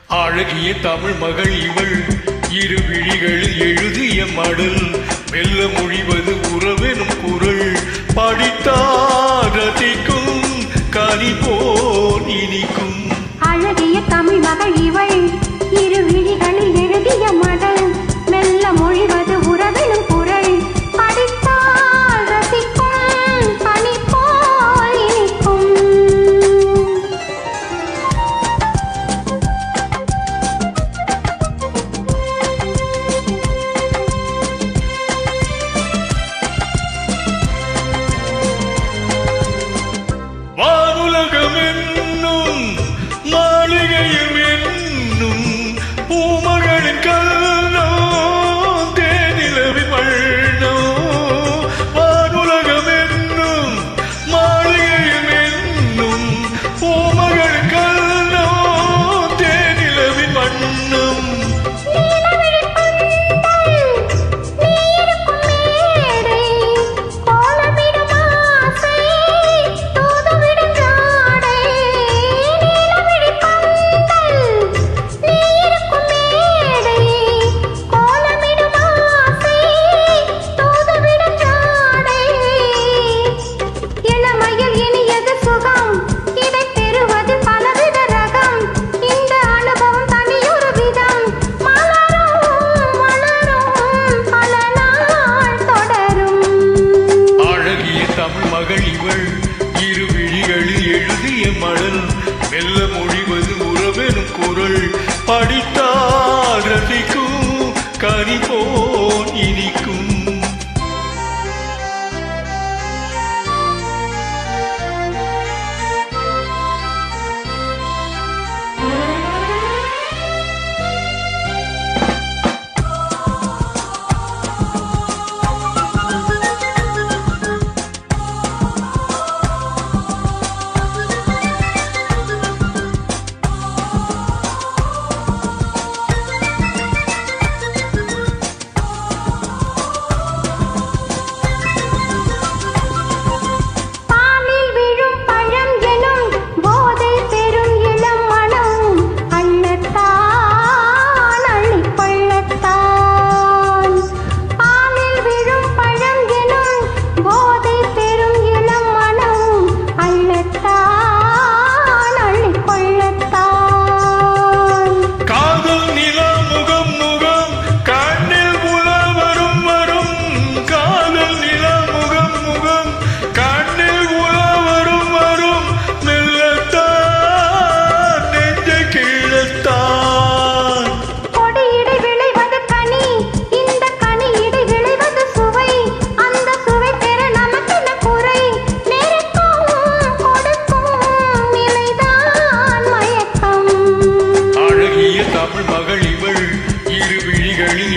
அழகிய தமிழ் மகள் இவள் இரு விழிகளில் எழுதிய மடல் மெல்ல மொழிவது உறவெனும் குரல் படித்தால் ரசிக்கும் கனி போல் இனிக்கும். அழகிய தமிழ் மகள் இவள் இரு விழிகளில் எழுதிய மடல் மெல்ல மொழிவது உறவெனும் குரல் படித்தால் ரசிக்கும் கனி போல் இனிக்கும். வானுலகம் என்னும் மாளிகையும் என்னும் பூமகளின் கல்லோ தேனிலவின் வண்ணோ. வானுலகம் என்னும் மாளிகையும் என்னும் பூமகளின் கல்லோ தேனிலவின் வண்ணம். இரு விழிகளில் எழுதிய மடல் மெல்ல மொழிவது உறவெனும் குரல் படித்தால் ரசிக்கும் கனி போல் இனிக்கும்.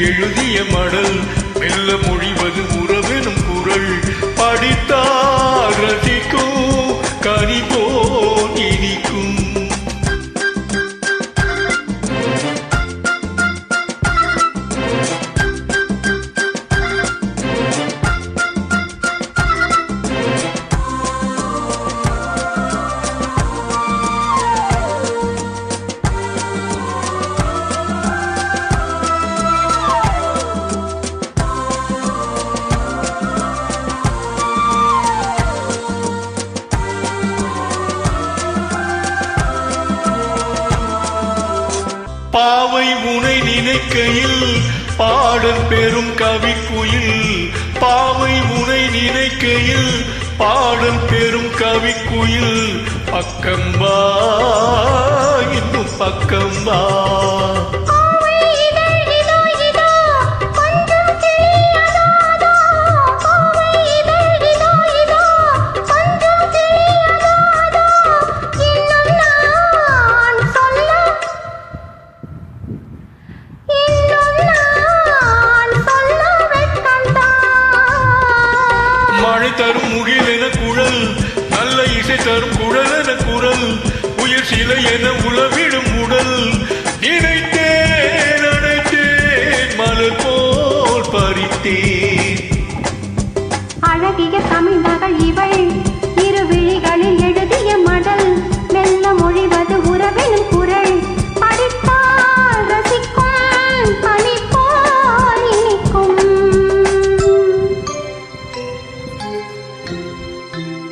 எழுதிய மடல் மெல்ல மொழிவது உறவெனும் குரல் படித்தால் ரசிக்கும் கனி போல் இனிக்கும். பாவை உனை நினைக்கையில் பாடல் பெரும் கவிக்குயில். பாவை உனை நினைக்கையில் பாடல் பெரும் கவிக்குயில். பக்கம்பா இன்னும் பக்கம்பா. மழை தரும் முகிலென குழல் நல்ல இசை தரும் குழல் என குரல் உயிர் சிலை என உளவி